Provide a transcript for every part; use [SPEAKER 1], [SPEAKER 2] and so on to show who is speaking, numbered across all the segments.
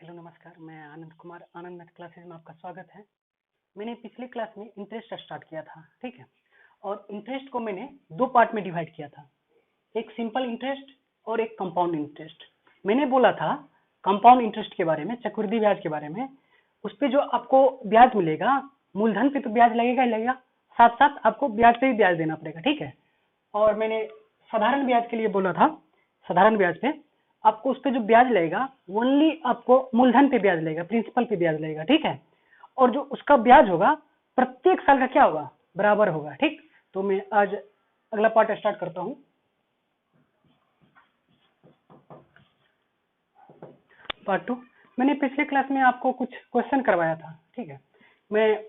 [SPEAKER 1] Hello नमस्कार, मैं आनंद कुमार, आनंद math classes में आपका स्वागत है। मैंने पिछली क्लास में इंटरेस्ट स्टार्ट किया था, ठीक है। और इंटरेस्ट को मैंने दो पार्ट में डिवाइड किया था, एक सिंपल इंटरेस्ट और एक कंपाउंड इंटरेस्ट। मैंने बोला था कंपाउंड इंटरेस्ट के बारे में, चक्रवृद्धि ब्याज के बारे में। उस पर जो आपको ब्याज मिलेगा, मूलधन पे तो ब्याज लगेगा ही लगेगा, साथ साथ आपको ब्याज पे भी ब्याज देना पड़ेगा, ठीक है। और मैंने साधारण ब्याज के लिए बोला था, साधारण ब्याज पे आपको उस पे जो ब्याज लगेगा ओनली आपको मूलधन पे ब्याज लगेगा, प्रिंसिपल पे ब्याज लगेगा, ठीक है। और जो उसका ब्याज होगा प्रत्येक साल का क्या होगा, बराबर होगा, ठीक। तो मैं आज अगला पार्ट स्टार्ट करता हूं। पार्ट 2। मैंने पिछले क्लास में आपको कुछ क्वेश्चन करवाया था, ठीक है। मैं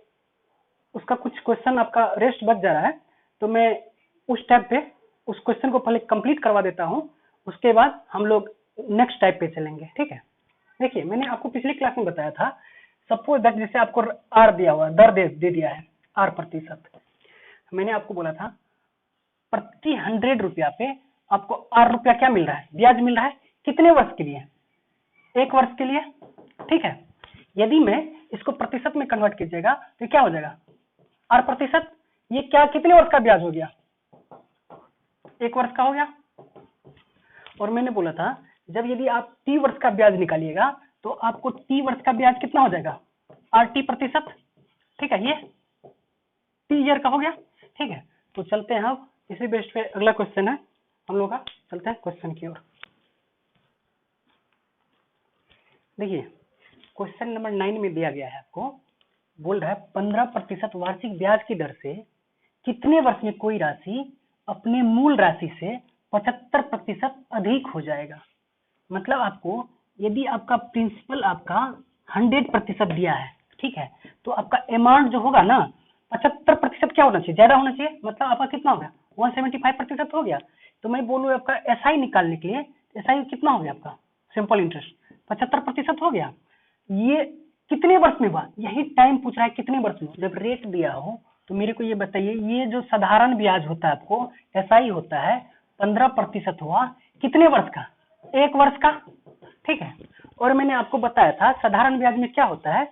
[SPEAKER 1] उसका कुछ क्वेश्चन आपका रेस्ट बच जा रहा है, तो मैं उस टाइप पे उस क्वेश्चन को पहले कंप्लीट करवा देता हूं, उसके बाद हम लोग नेक्स्ट टाइप पे चलेंगे, ठीक है। देखिए, मैंने आपको पिछली क्लास में बताया था, सपोज दैट जैसे आपको आर दिया हुआ, दर दे दिया है आर प्रतिशत। मैंने आपको बोला था प्रति 100 रुपया पे आपको आर रुपया क्या मिल रहा है, ब्याज मिल रहा है। कितने वर्ष के लिए? 1 वर्ष के लिए, ठीक है। यदि मैं इसको प्रतिशत में कन्वर्ट कीजिएगा तो क्या हो जाएगा, आर प्रतिशत। ये क्या, कितने वर्ष का ब्याज हो गया? 1 वर्ष का हो गया। और मैंने बोला था जब यदि आप टी वर्ष का ब्याज निकालिएगा तो आपको टी वर्ष का ब्याज कितना हो जाएगा, आर टी प्रतिशत, ठीक है। ये टी ईयर का हो गया, ठीक है। तो चलते हैं अब इसी बेस पे, अगला क्वेश्चन है हम लोग का, चलते हैं क्वेश्चन की ओर। देखिए, क्वेश्चन नंबर 9 में दिया गया है, आपको बोल रहा है 15% वार्षिक ब्याज की दर से कितने वर्ष में कोई राशि अपने मूल राशि से 75% अधिक हो जाएगा। मतलब आपको यदि आपका प्रिंसिपल आपका 100% दिया है, ठीक है, तो आपका अमाउंट जो होगा ना 75% क्या होना चाहिए, ज्यादा होना चाहिए। मतलब आपका कितना हो गया, 175% हो गया। तो मैं बोलूँ आपका एसआई निकालने के लिए, एसआई कितना हो गया आपका, सिंपल इंटरेस्ट 75% हो गया। ये कितने वर्ष में हुआ, यही टाइम पूछ रहा है, कितने वर्ष में। जब रेट दिया हो तो मेरे को ये बताइए, ये जो साधारण ब्याज होता है आपको एसआई होता है 15% हुआ, कितने वर्ष का, 1 वर्ष का, ठीक है। और मैंने आपको बताया था साधारण ब्याज में क्या होता है,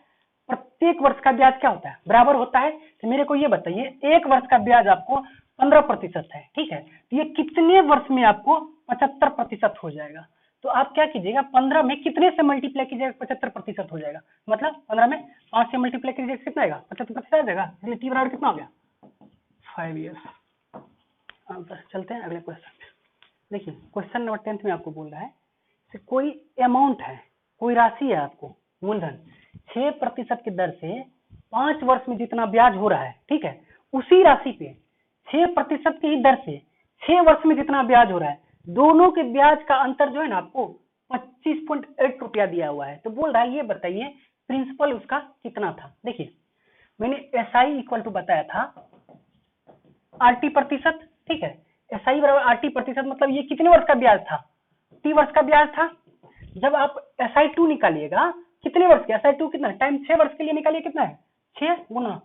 [SPEAKER 1] प्रत्येक वर्ष का ब्याज क्या होता है, बराबर होता है। तो मेरे को ये बताइए 1 वर्ष का ब्याज आपको 15% है, ठीक है। तो ये कितने वर्ष में आपको 75% हो जाएगा। तो आप क्या कीजिएगा, 15 में कितने से मल्टीप्लाई कीजिएगा, 75% हो जाएगा। मतलब 15 में 5 से मल्टीप्लाई कीजिएगा, कितना आएगा, 75% आ जाएगा। इसलिए टी बराबर कितना हो गया, 5 ईयर्स। चलते हैं अगले क्वेश्चन पे। देखिए, क्वेश्चन नंबर 10 में आपको बोल रहा है कोई अमाउंट है, कोई राशि है आपको, मूलधन 6% की दर से 5 वर्ष में जितना ब्याज हो रहा है, ठीक है, उसी राशि पे 6% की दर से 6 वर्ष में जितना ब्याज हो रहा है, दोनों के ब्याज का अंतर जो है ना आपको 25.8 रुपया दिया हुआ है। तो बोल रहा है ये बताइए प्रिंसिपल उसका कितना था। देखिए, मैंने एसआई इक्वल टू बताया था आरटी प्रतिशत, ठीक है। एसआई बराबर आरटी प्रतिशत, मतलब ये कितने वर्ष का ब्याज था, टी वर्ष का ब्याज था। जब आप SI2 निकालिएगा, कितने वर्ष का, SI2 कितना है, टाइम 6 वर्ष के लिए निकालिए, कितना है 6 गुना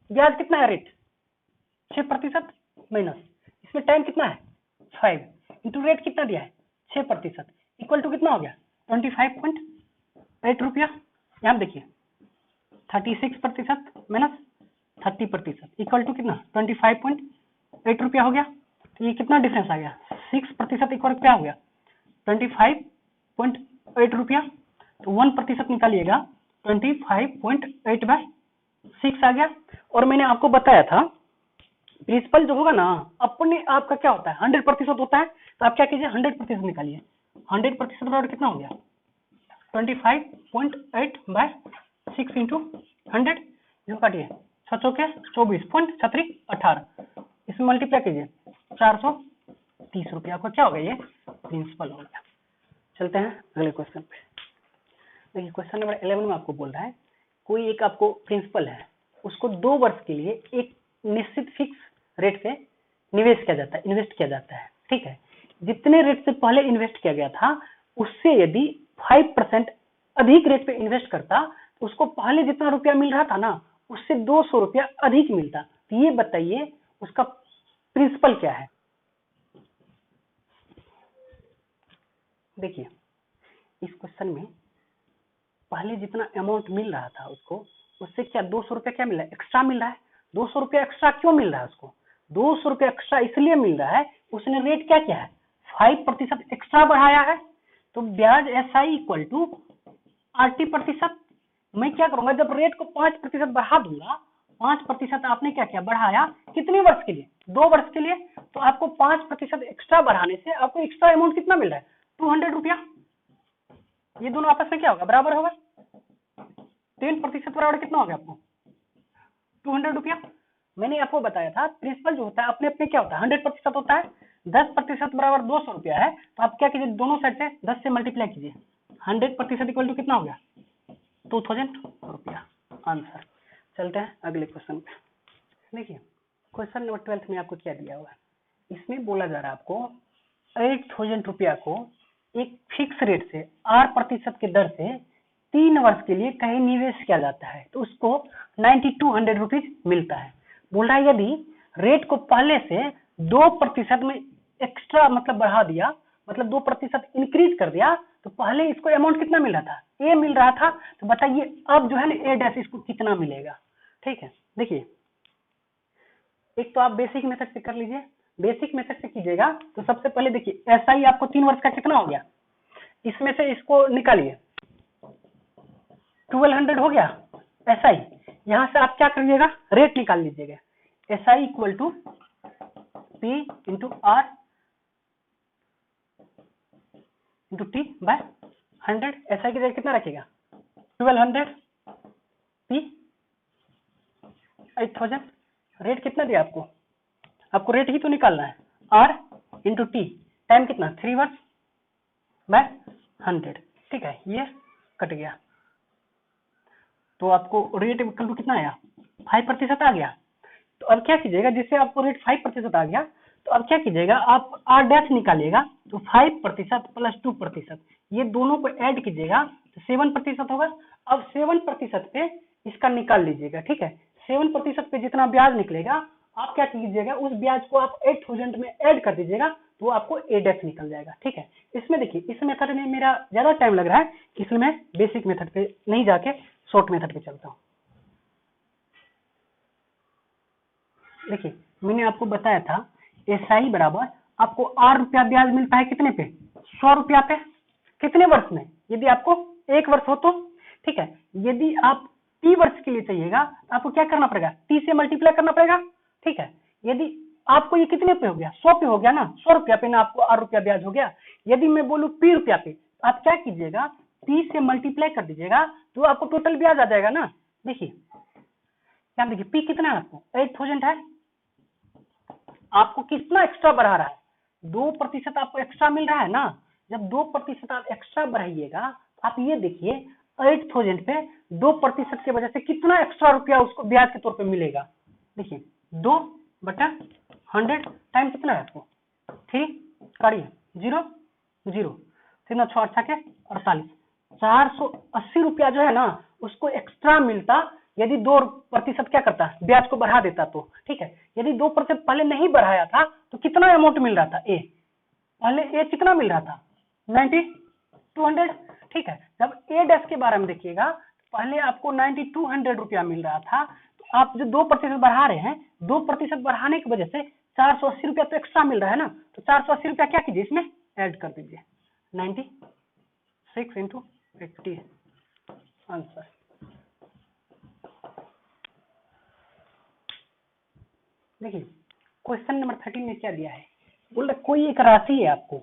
[SPEAKER 1] ब्याज कितना है, रेट 6% माइनस इसमें टाइम कितना है 5 इंटू रेट कितना दिया है 6% इक्वल टू कितना हो गया 25.8 रुपया। यहाँ देखिए 36% माइनस 30% इक्वल टू कितना 25.8 रुपया हो गया। तो ये कितना डिफरेंस आ गया, 6% इक्वल क्या हो गया 25.8 रुपया। तो 1% निकालिएगा 25.8/6 आ गया। और मैंने आपको बताया था प्रिंसिपल जो होगा ना अपने आपका क्या होता है 100% होता है। तो आप क्या कीजिए 100% निकालिए, 100% बराबर कितना हो गया 25.8/6 इंटू 100, जो काटिए 6 के 24.3618, इसमें मल्टीप्लाई कीजिए 430 रुपया। आपका क्या हो गया, ये प्रिंसिपल हो गया। चलते हैं अगले क्वेश्चन पे। देखिए, क्वेश्चन नंबर 11 में आपको बोल रहा है कोई एक आपको प्रिंसिपल है, उसको 2 वर्ष के लिए एक निश्चित फिक्स रेट से निवेश किया जाता है, इन्वेस्ट किया जाता है, ठीक है। जितने रेट से पहले इन्वेस्ट किया गया था उससे यदि 5% अधिक रेट पे इन्वेस्ट करता तो उसको पहले जितना रुपया मिल रहा था ना उससे 200 रुपया अधिक मिलता। तो ये बताइए उसका प्रिंसिपल क्या है। देखिए, इस क्वेश्चन में पहले जितना अमाउंट मिल रहा था उसको, उससे क्या 200 रुपया क्या मिल रहा है, एक्स्ट्रा मिल रहा है। 200 रुपया एक्स्ट्रा क्यों मिल रहा है उसको, 200 रुपया एक्स्ट्रा इसलिए मिल रहा है, उसने रेट क्या किया है, 5% एक्स्ट्रा बढ़ाया है। तो ब्याज SI इक्वल टू RT%। मैं क्या करूंगा, जब रेट को 5% बढ़ा दूंगा, 5% आपने क्या किया, बढ़ाया, कितने वर्ष के लिए, 2 वर्ष के लिए। तो आपको 5% एक्स्ट्रा बढ़ाने से आपको एक्स्ट्रा अमाउंट कितना मिल रहा है, 200 रुपया। ये दोनों आपस में क्या होगा, बराबर होगा। 10% बराबर कितना हो गया आपको, 200 रुपया। मैंने आपको बताया था प्रिंसिपल जो होता है अपने अपने क्या होता है, 100% होता है। 10% बराबर 200 रुपया है, तो आप क्या कीजिए, दोनों साइड से 10 से मल्टीप्लाई कीजिए। 100% इक्वल टू कितना हो गया, 2000 रुपया आंसर। चलते हैं अगले क्वेश्चन पे। देखिए क्वेश्चन नंबर 12 में आपको क्या दिया हुआ है, इसमें बोला जा रहा है आपको 8000 रुपया को एक फिक्स रेट से 8% के दर से 3 वर्ष के लिए कहीं निवेश किया जाता है, तो उसको 9200 रुपीज मिलता है। बोल रहा है यदि रेट को पहले से 2% में एक्स्ट्रा मतलब बढ़ा दिया, मतलब 2% इंक्रीज कर दिया, तो पहले इसको अमाउंट कितना मिल रहा था, ए मिल रहा था। तो बताइए अब जो है ना ए डैश इसको कितना मिलेगा। ठीक है, देखिए एक तो आप बेसिक मेथड से कर लीजिए। बेसिक मेथड से कीजिएगा तो सबसे पहले देखिए SI आपको 3 वर्ष का कितना हो गया, इसमें से इसको निकालिए, 1200 हो गया SI। यहां से आप क्या करिएगा, रेट निकाल लीजिएगा, SI equal to P into R into T by 100। SI की जगह कितना रखेगा, 1200, P 8000। रेट कितना दिया आपको, आपको रेट ही तो निकालना है, R इंटू T टाइम कितना 3 वर्ष बाय 100। ठीक है, ये कट गया, तो आपको रेट इक्वल टू कितना आया, 5% आ गया। तो अब क्या कीजिएगा, जिससे आपको रेट 5% आ गया, तो अब क्या कीजिएगा, आप R डैश निकालिएगा, तो 5% प्लस 2%, ये दोनों को ऐड कीजिएगा तो 7% होगा। अब 7% पे इसका निकाल लीजिएगा। ठीक है, 7% पे जितना ब्याज निकलेगा, आप क्या कीजिएगा, उस ब्याज को आप 8000 में ऐड कर दीजिएगा, तो आपको ए डैश निकल जाएगा। ठीक है, इसमें देखिए इस मेथड में मेरा ज्यादा टाइम लग रहा है, इसलिए मैं बेसिक मेथड पे नहीं जाके शॉर्ट मेथड पे चलता हूँ। देखिए मैंने आपको बताया था SI बराबर आपको 8 रुपया ब्याज मिलता है, कितने पे, 100 रुपया पे, कितने वर्ष में, यदि आपको 1 वर्ष हो तो। ठीक है, यदि आप T वर्ष के लिए चाहिएगा तो आपको क्या करना पड़ेगा, T से मल्टीप्लाई करना पड़ेगा। ठीक है, यदि आपको ये कितने पे हो गया, 100 पे हो गया ना, 100 रुपया पे ना आपको 8 रुपया ब्याज हो गया। यदि मैं बोलूं P रुपया पे, आप क्या कीजिएगा, T से मल्टीप्लाई कर दीजिएगा, तो आपको टोटल ब्याज आ जाएगा ना। देखिए क्या, देखिए P कितना है आपको, 8000 है, आपको कितना एक्स्ट्रा बढ़ा रहा है, 2% आपको एक्स्ट्रा मिल रहा है ना। जब 2% आप एक्स्ट्रा बढ़ाइएगा, आप ये देखिए 8000 पे 2% की वजह से कितना एक्स्ट्रा रुपया उसको ब्याज के तौर पे मिलेगा। देखिए 2/100 टाइम कितना है आपको, 3 काटिए, 0 0 3 6 8 के 48, 480 रुपया जो है ना उसको एक्स्ट्रा मिलता, यदि 2% क्या करता है, ब्याज को बढ़ा देता तो। ठीक है, यदि 2% पहले नहीं बढ़ाया था तो कितना अमाउंट मिल रहा था, ए पहले ए कितना मिल रहा था, 9200। ठीक है, जब ए डैश के बारे में देखिएगा, पहले आपको 9200 रुपया मिल रहा था, तो आप जो 2% बढ़ा रहे हैं, 2% बढ़ाने की वजह से 480 रुपया तो एक्स्ट्रा मिल रहा है ना, तो 480 रुपया क्या कीजिए, इसमें ऐड कर दीजिए, 96 इंटू 80 आंसर। देखिए क्वेश्चन नंबर 13 में क्या दिया है, बोल रहा कोई एक राशि है आपको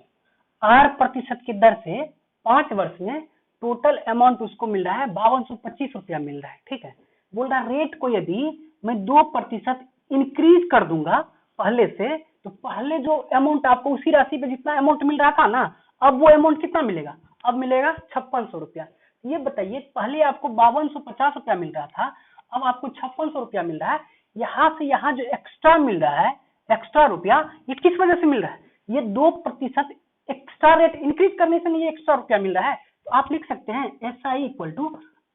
[SPEAKER 1] 8% की दर से 5 वर्ष में टोटल अमाउंट उसको मिल रहा है 5225 रुपया मिल रहा है। ठीक है, बोल रहा रेट को यदि मैं 2% इंक्रीज कर दूंगा पहले से, तो पहले जो अमाउंट आपको उसी राशि पे जितना अमाउंट मिल रहा था ना, अब वो अमाउंट कितना मिलेगा, अब मिलेगा 5600 रुपया। ये बताइए पहले आपको 5250 रुपया मिल रहा था, अब आपको 5600 रुपया मिल रहा है, यहाँ से यहाँ जो एक्स्ट्रा मिल रहा है, एक्स्ट्रा रुपया, ये किस वजह से मिल रहा है, ये 2% एक्स्ट्रा रेट इंक्रीज करने से नहीं ये एक्स्ट्रा रुपया मिल रहा है। तो आप लिख सकते हैं SI equal to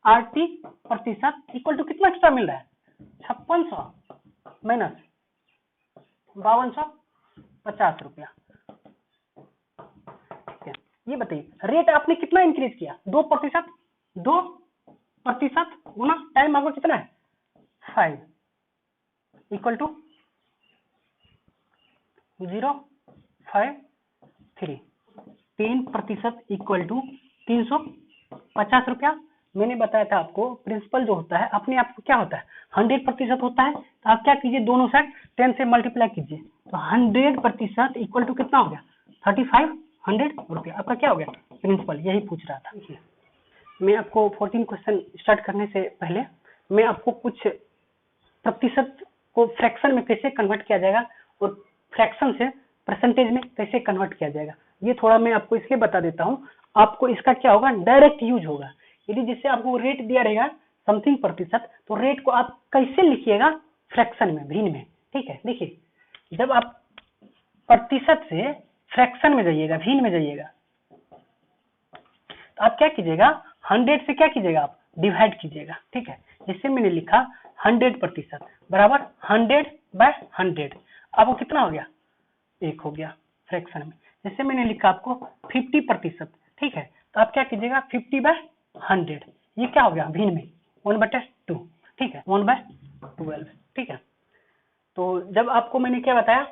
[SPEAKER 1] RT% equal to कितना एक्स्ट्रा मिल रहा है, 5600 माइनस 5250 रुपया। ठीक है, ये बताइए रेट आपने कितना इंक्रीज किया, 2%, 2 में आपको कितना है 5 इक्वल टू 0.53 10% इक्वल टू 350 रुपया। मैंने बताया था आपको प्रिंसिपल जो होता है अपने आप को क्या होता है 100% होता है। तो आप क्या कीजिए दोनों साइड 10 से मल्टीप्लाई कीजिए तो 100% इक्वल टू कितना हो गया 3500 रुपया। आपका क्या हो गया प्रिंसिपल, यही पूछ रहा था। मैं आपको 14 क्वेश्चन स्टार्ट करने से पहले मैं आपको कुछ प्रतिशत को फ्रैक्शन में कैसे कन्वर्ट किया जाएगा और फ्रैक्शन से परसेंटेज में कैसे कन्वर्ट किया जाएगा ये थोड़ा मैं आपको इसलिए बता देता हूँ। आपको इसका क्या होगा डायरेक्ट यूज होगा। यदि जिससे आपको रेट दिया रहेगा समथिंग प्रतिशत तो रेट को आप कैसे लिखिएगा फ्रैक्शन में भिन्न में। ठीक है, देखिए जब आप प्रतिशत से फ्रैक्शन में जाइएगा भिन्न में जाइएगा तो आप क्या कीजिएगा 100 से क्या कीजिएगा आप डिवाइड कीजिएगा। ठीक है, जिससे मैंने लिखा 100% बराबर 100/100 आपको कितना हो गया 1 हो गया फ्रैक्शन में। जैसे मैंने लिखा आपको 50%। ठीक है, तो आप क्या कीजिएगा 50/100 ये क्या हो गया भिन्न में 1/2। ठीक है 1/12। ठीक है, तो जब आपको मैंने क्या बताया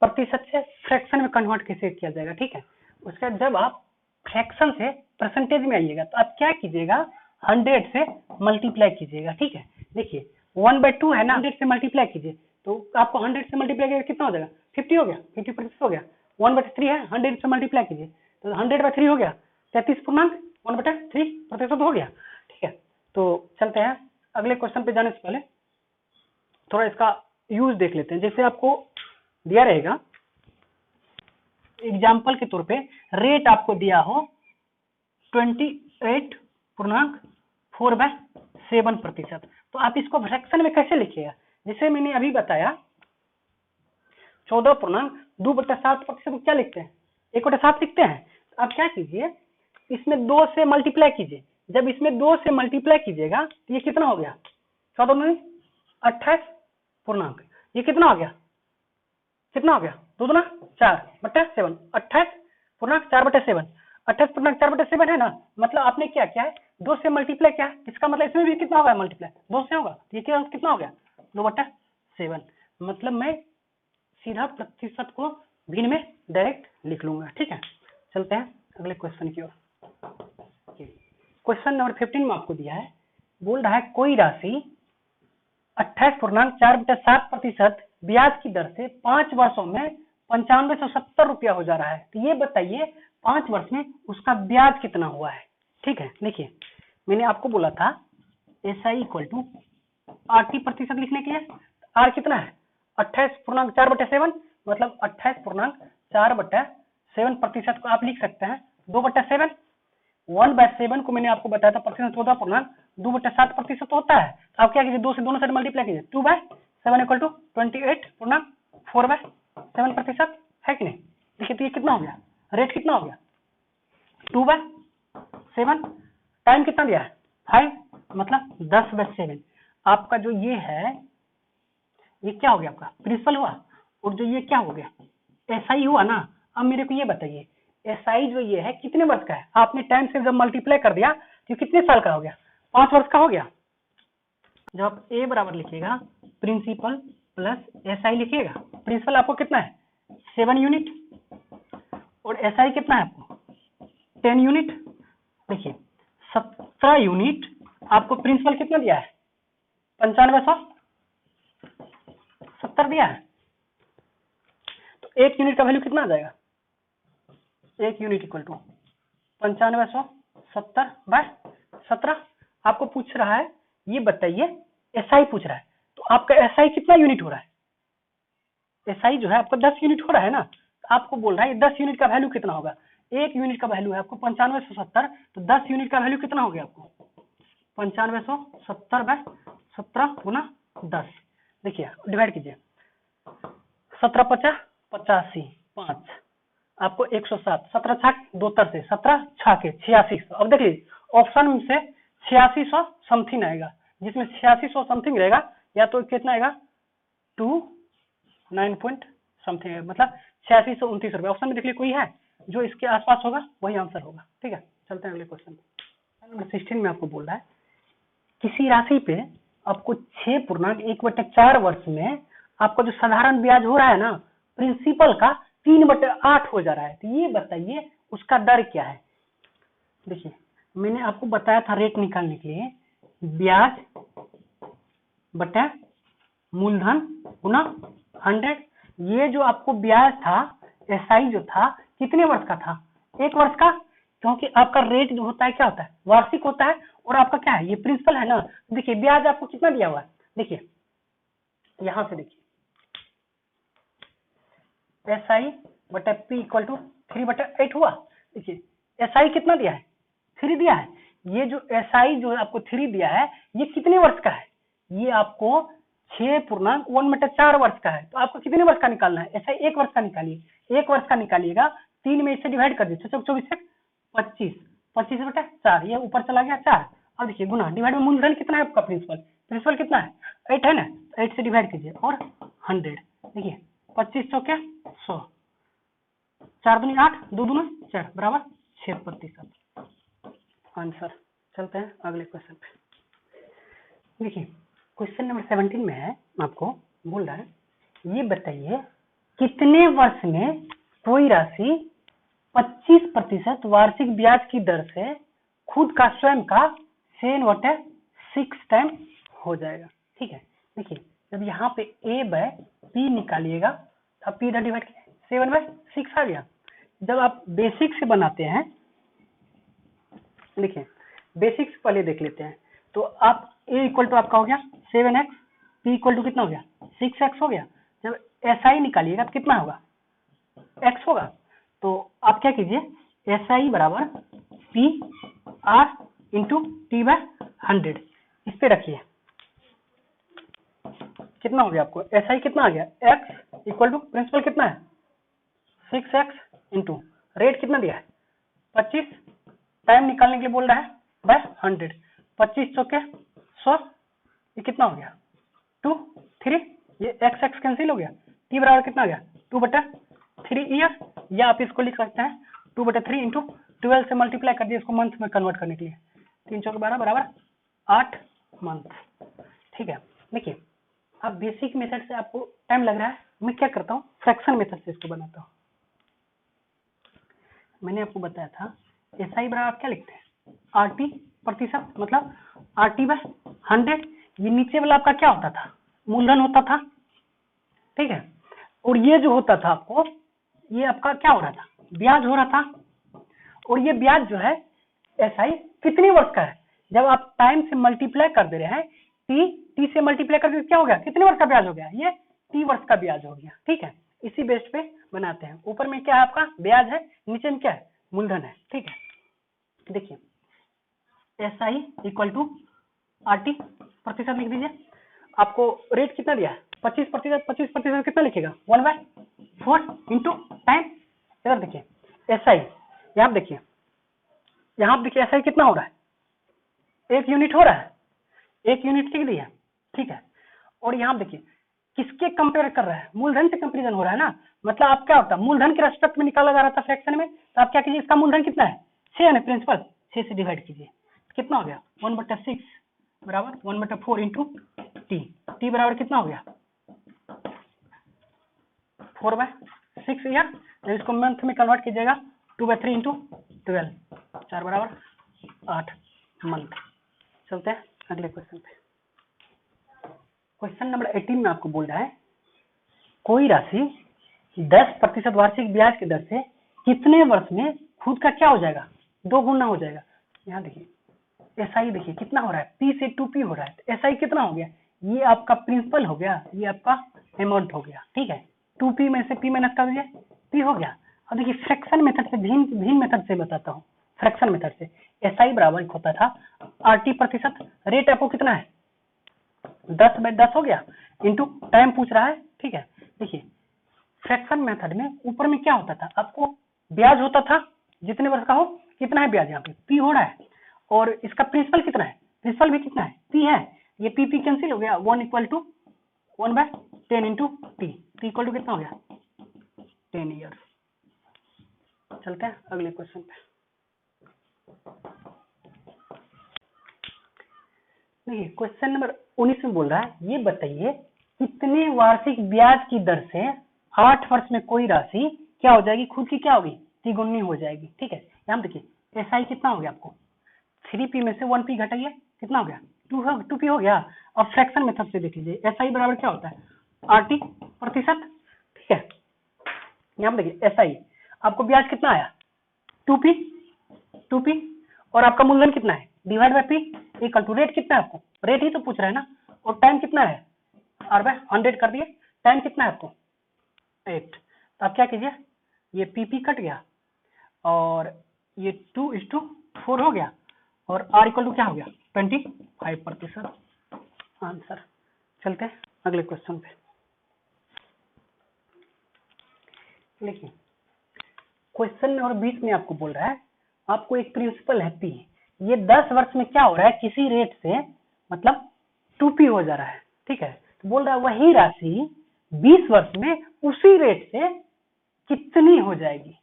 [SPEAKER 1] प्रतिशत से फ्रैक्शन में कन्वर्ट कैसे किया जाएगा। ठीक है, उसका जब आप फ्रैक्शन से परसेंटेज में आइएगा तो आप क्या कीजिएगा 100 से मल्टीप्लाई कीजिएगा। ठीक है, देखिए 1/2 है ना 100 से मल्टीप्लाई कीजिए तो आपको 100 से मल्टीप्लाई करके कितना हो जाएगा 50 हो गया 50% हो गया। 1/3 है 100 से मल्टीप्लाई कीजिए तो 100/3 हो गया 33.1/3% हो गया। ठीक है, तो चलते हैं अगले क्वेश्चन पे जाने से पहले थोड़ा इसका यूज देख लेते हैं। जैसे आपको दिया रहेगा एग्जाम्पल के तौर पे रेट आपको दिया हो 28.4/7%। तो आप इसको फ्रैक्शन में कैसे लिखिएगा जैसे मैंने अभी बताया 14.2/7% को क्या लिखते हैं 1/7 लिखते हैं। तो आप क्या कीजिए इसमें 2 से मल्टीप्लाई कीजिए। जब इसमें 2 से मल्टीप्लाई कीजिएगा तो ये कितना हो गया 14 पूर्णांक ये कितना हो गया 2 दूना 4/7 28.4/7 28.4/7 है ना। मतलब आपने क्या किया है 2 से मल्टीप्लाई किया इसका मतलब इसमें भी कितना होगा मल्टीप्लाई 2 से होगा तो ये कितना हो गया 2/7। मतलब मैं सीधा प्रतिशत को भिन्न में डायरेक्ट लिख लूंगा। ठीक है, चलते हैं अगले क्वेश्चन की ओर। क्वेश्चन नंबर 15 में आपको दिया है बोल रहा है कोई राशि 28.4/7% ब्याज की दर से 5 वर्षों में 9570 रुपया हो जा रहा है। तो ये बताइए 5 वर्ष में उसका ब्याज कितना हुआ है। ठीक है, देखिए मैंने आपको बोला था SI इक्वल टू RT% लिखने के लिए R कितना है 28.4/7 मतलब 28.4/7% को आप लिख सकते हैं 2/7। 1/7 को मैंने आपको बताया था प्रतिशत 14.2/7% होता है। तो आप क्या कीजिए 2 से दोनों साइड मल्टीप्लाई कीजिए 2/7 इक्वल टू 28.4/7% है कि नहीं। देखिए तो ये कितना हो गया रेट कितना हो गया 2/7 टाइम कितना दिया है 5 मतलब 10/7। आपका जो ये है ये क्या हो गया आपका प्रिंसिपल हुआ और जो ये क्या हो गया SI हुआ ना। अब मेरे को ये बताइए SI जो ये है कितने वर्ष का है। आपने टाइम से जब मल्टीप्लाई कर दिया तो कितने साल का हो गया 5 वर्ष का हो गया। जब आप A बराबर लिखिएगा प्रिंसिपल प्लस SI लिखिएगा प्रिंसिपल आपको कितना है 7 यूनिट और SI कितना है आपको 10 यूनिट। देखिए 17 यूनिट आपको प्रिंसिपल कितना दिया है 9570 दिया है। तो 1 यूनिट का वैल्यू कितना आ जाएगा 1 यूनिट इक्वल टू 9570/17। आपको पूछ रहा है ये बताइए SI पूछ रहा है तो आपका SI कितना यूनिट हो रहा है SI जो है आपका 10 यूनिट हो रहा है ना। आपको बोल रहा है 10 यूनिट का वैल्यू कितना होगा 1 यूनिट का वैल्यू है आपको 9570 तो 10 यूनिट का वैल्यू कितना हो गया आपको 9570/17 गुना 10। देखिए डिवाइड कीजिए 17×5 85 5 आपको 107 17 2 से 17 6 8600। अब देखिए ऑप्शन से 8600 समथिंग आएगा जिसमें 8600 समथिंग रहेगा या तो कितना आएगा 29 पॉइंट समथिंग है मतलब 8629 रुपये। ऑप्शन में देखिए कोई है जो इसके आसपास होगा वही आंसर होगा। ठीक है, चलते हैं अगले क्वेश्चन नंबर 16 में आपको बोल रहा है किसी राशि पे आपको 6.1/4 वर्ष में आपका जो साधारण ब्याज हो रहा है ना प्रिंसिपल का 3/8 हो जा रहा है। तो ये बताइए उसका दर क्या है। देखिए मैंने आपको बताया था रेट निकालने के लिए ब्याज बटा मूलधन गुना 100। ये जो आपको ब्याज था एसआई जो था कितने वर्ष का था, 1 वर्ष का, क्योंकि आपका रेट जो होता है क्या होता है वार्षिक होता है और आपका क्या है ये प्रिंसिपल है ना। देखिए ब्याज आपको कितना दिया हुआ है, देखिए यहां से देखिए एसआई बटा पी इक्वल टू 3/8 हुआ। देखिए एसआई कितना दिया है, 3 दिया है। ये जो एसआई जो आपको 3 दिया है ये कितने वर्ष का है, ये आपको 6.1/4 वर्ष का है। तो आपको कितने वर्ष का निकालना है, ऐसा 1 वर्ष का निकालिए। 1 वर्ष का निकालिएगा 3 में इसे डिवाइड कर दीजिए, 24 से 25, 25/4 ये ऊपर चला गया 4। अब देखिए गुना डिवाइड में मूलधन कितना है आपका प्रिंसिपल कितना है 8 है ना, 8 से डिवाइड कीजिए और 100। देखिए 25 क्या 100, 4 दूनी 8, 2 दूना 4 बराबर 6% आंसर। चलते हैं अगले क्वेश्चन पे। देखिए क्वेश्चन नंबर 17 में है, आपको बोल रहा है ये बताइए कितने वर्ष में कोई राशि 25% वार्षिक ब्याज की दर से खुद का स्वयं का 7/6 टाइम हो जाएगा। ठीक है, देखिए जब यहाँ पे A/P निकालिएगा तो P इधर डिवाइड 7/6 आ गया। जब आप बेसिक से बनाते हैं, देखिए बेसिक से पहले देख लेते हैं, तो आप A इक्वल टू आपका हो गया 7x, P इक्वल टू कितना हो गया 6x हो गया। जब SI निकालिएगा तो कितना होगा x होगा। तो आप क्या कीजिए SI बराबर P R इंटू T/100 इस पे रखिए, कितना हो गया आपको SI कितना आ गया x इक्वल टू प्रिंसिपल कितना है 6x इंटू रेट कितना दिया है 25, टाइम निकालने के लिए बोल रहा है बाय 100, 25 के 100 ये कितना हो गया 2 3, ये x कैंसिल हो गया, t बराबर कितना आ गया 2/3 ईयर, या आप इसको लिख सकते हैं 2/3 इंटू 12 से मल्टीप्लाई कर दिए इसको मंथ में कन्वर्ट करने के लिए, 3 चौके 12 बराबर 8 मंथ। ठीक है, देखिए अब बेसिक मेथड से आपको टाइम लग रहा है, मैं क्या करता हूँ फ्रैक्शन मेथड से इसको बनाता हूँ। मैंने आपको बताया था एसआई बराबर क्या लिखते हैं RT प्रतिशत, मतलब RT/100। ये नीचे वाला आपका क्या होता था मूलधन होता था, ठीक है, और ये जो होता था आपको ये आपका क्या हो रहा था ब्याज हो रहा था। और ये ब्याज जो है एसआई कितने वर्ष का है, जब आप टाइम से मल्टीप्लाई कर दे रहे हैं टी से मल्टीप्लाई करके क्या हो गया कितने वर्ष का ब्याज हो गया, ये टी वर्ष का ब्याज हो गया। ठीक है, इसी बेस पे बनाते हैं, ऊपर में क्या है आपका ब्याज है, नीचे में क्या है मूलधन है। ठीक है, देखिए SI इक्वल टू RT प्रतिशत लिख दीजिए। आपको रेट कितना दिया है 25%, 25% कितना लिखेगा 1/4 इंटू टाइम। इधर देखिए SI, यहाँ देखिए SI कितना हो रहा है 1 यूनिट हो रहा है, 1 यूनिट लिख दिया। ठीक है, और यहाँ देखिए किसके कंपेयर कर रहा है मूलधन से कंपेरिजन हो रहा है ना, मतलब आप क्या होता है मूलधन के रेस्पेक्ट में निकाला जा रहा था फ्रैक्शन में, तो आप क्या कीजिए इसका मूलधन कितना है 6 है ना प्रिंसिपल, 6 से डिवाइड कीजिए कितना हो गया 1/6 बराबर 1/4 इंटू टी बराबर कितना हो गया 4/6 ईयर। जब इसको मंथ में कन्वर्ट कीजिएगा 2/3 इंटू 12, 4 बराबर 8 मंथ। चलते हैं अगले क्वेश्चन पे। क्वेश्चन नंबर 18 में आपको बोल रहा है कोई राशि 10% वार्षिक ब्याज की दर से कितने वर्ष में खुद का क्या हो जाएगा 2 गुना हो जाएगा। यहाँ देखिए SI देखिए कितना हो रहा है P से 2P हो रहा है, तो SI कितना हो गया, ये आपका प्रिंसिपल हो गया, ये आपका अमाउंट हो गया। ठीक है, 2P में से P माइनस कर दीजिए P हो गया। अब देखिए फ्रैक्शन मेथड से भिन्न मेथड से बताता हूँ। फ्रैक्शन मेथड से SI बराबर होता था RT प्रतिशत, रेट आपको कितना है 10/10 हो गया इंटू टाइम पूछ रहा है। ठीक है, देखिए फ्रैक्शन मेथड में ऊपर में क्या होता था आपको ब्याज होता था, जितने वर्ष का हो कितना है ब्याज, यहाँ पे P हो रहा है, और इसका प्रिंसिपल कितना है, प्रिंसिपल भी कितना है P है, ये P कैंसिल हो गया 1 equal to 1/10 into T equal to कितना हो गया 10 ईयर। चलते हैं अगले क्वेश्चन पे। देखिए क्वेश्चन नंबर 19 में बोल रहा है ये बताइए कितने वार्षिक ब्याज की दर से 8 वर्ष में कोई राशि क्या हो जाएगी, खुद की क्या होगी, तिगुनी हो जाएगी। ठीक है, यहाँ देखिए एसआई कितना हो गया आपको, 3p में से 1p घटाइए, कितना हो गया, 2p हो गया। अब फ्रैक्शन मेथड से देख लीजिए एसआई बराबर क्या होता है, आरटी प्रतिशत। ठीक है, यहाँ पे देखिए एसआई आपको ब्याज कितना आया, 2p और आपका मूलधन कितना है, divide by p equal to rate कितना है आपको, रेट ही तो पूछ रहा है ना, और टाइम कितना है, r/100 कर दिए, टाइम कितना है आपको 8। तो आप क्या कीजिए, ये पीपी कट गया और ये 2:4 हो गया और r इक्वल टू क्या हो गया 25%। आंसर। चलते हैं अगले क्वेश्चन पे। देखिए क्वेश्चन नंबर 20 में आपको बोल रहा है आपको एक प्रिंसिपल है पी, ये 10 वर्ष में क्या हो रहा है, किसी रेट से मतलब 2p हो जा रहा है। ठीक है, तो बोल रहा है वही राशि 20 वर्ष में उसी रेट से कितनी हो जाएगी।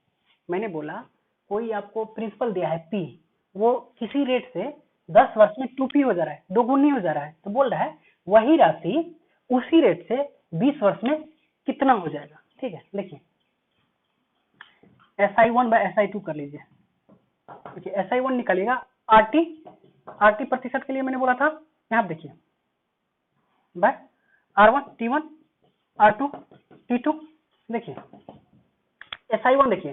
[SPEAKER 1] मैंने बोला कोई आपको प्रिंसिपल दिया है पी, वो किसी रेट से 10 वर्ष में 2p हो जा रहा है, दोगुनी हो जा रहा है, तो बोल रहा है वही राशि उसी रेट से 20 वर्ष में कितना हो जाएगा। ठीक है, देखिए SI1 बाय SI2 कर लीजिए। देखिए SI1 निकालिएगा, RT प्रतिशत के लिए मैंने बोला था, यहाँ देखिए bye R1 T1 R2 T2। देखिए SI1 देखिए,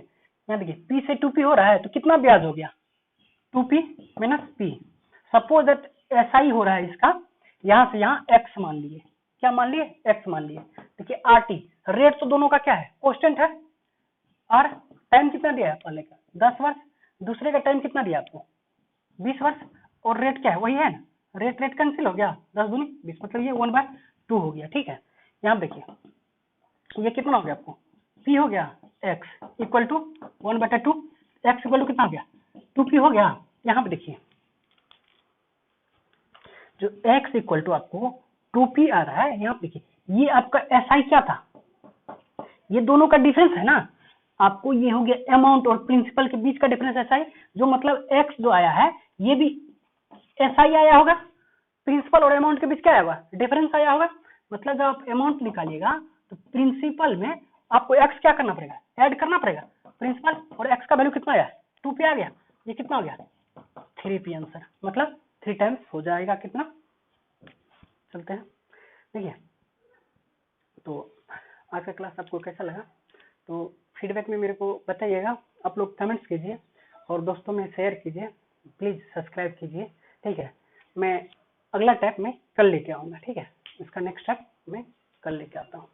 [SPEAKER 1] यहाँ देखिए P से 2P हो रहा है तो कितना ब्याज हो गया, 2P minus P। Suppose that SI हो रहा है इसका, यहाँ से यहाँ X मान लिए, क्या मान लिए, X मान लिए। देखिए RT रेट तो दोनों का क्या है, कांस्टेंट है, और टाइम कितना दिया है, पहले का 10 वर्ष, दूसरे का टाइम कितना दिया आपको 20 वर्ष, और रेट क्या है वही है ना, रेट कैंसिल हो गया, 10 दूनी 20, मतलब ये 1/2 हो गया। ठीक है, यहाँ देखिए ये कितना हो गया आपको, p हो गया x equal to 1/2, x equal to कितना हो गया 2p हो गया। यहाँ पे देखिए जो x इक्वल टू आपको 2p आ रहा है, यहाँ पे देखिए ये आपका SI क्या था, ये दोनों का डिफरेंस है ना, आपको ये हो गया अमाउंट और प्रिंसिपल के बीच का डिफरेंस SI, जो मतलब x जो आया है ये भी SI आया होगा, प्रिंसिपल और अमाउंट के बीच क्या आया होगा, डिफरेंस आया होगा। मतलब जब आप अमाउंट निकालिएगा तो प्रिंसिपल में आपको x क्या करना पड़ेगा, ऐड करना पड़ेगा, प्रिंसिपल और x का वैल्यू कितना आया 2p आ गया, ये कितना हो गया 3p आंसर, मतलब 3 टाइम्स हो जाएगा कितना। चलते हैं, देखिए तो आज का क्लास आपको कैसा लगा, तो फीडबैक में मेरे को बताइएगा, आप लोग कमेंट्स कीजिए और दोस्तों में शेयर कीजिए, प्लीज़ सब्सक्राइब कीजिए। ठीक है, मैं अगला टैप में कल लेके आऊँगा। ठीक है, इसका नेक्स्ट स्टेप मैं कल लेके आता हूँ।